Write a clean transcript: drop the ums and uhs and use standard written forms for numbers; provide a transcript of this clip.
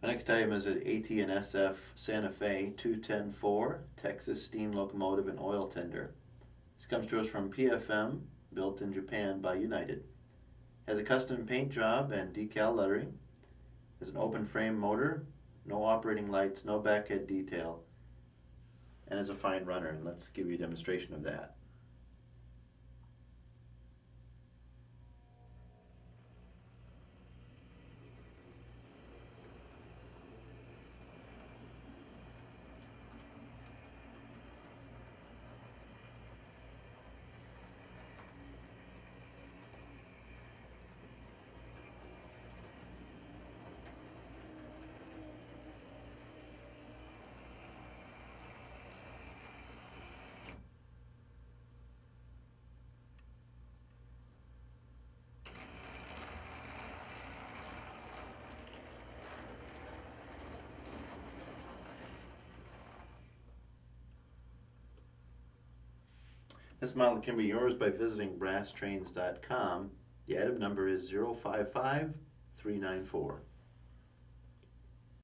Our next item is an ATSF Santa Fe 2104 Texas steam locomotive and oil tender. This comes to us from PFM, built in Japan by United. Has a custom paint job and decal lettering. Has an open frame motor, no operating lights, no backhead detail, and is a fine runner. And let's give you a demonstration of that. This model can be yours by visiting brasstrains.com. The item number is 055394.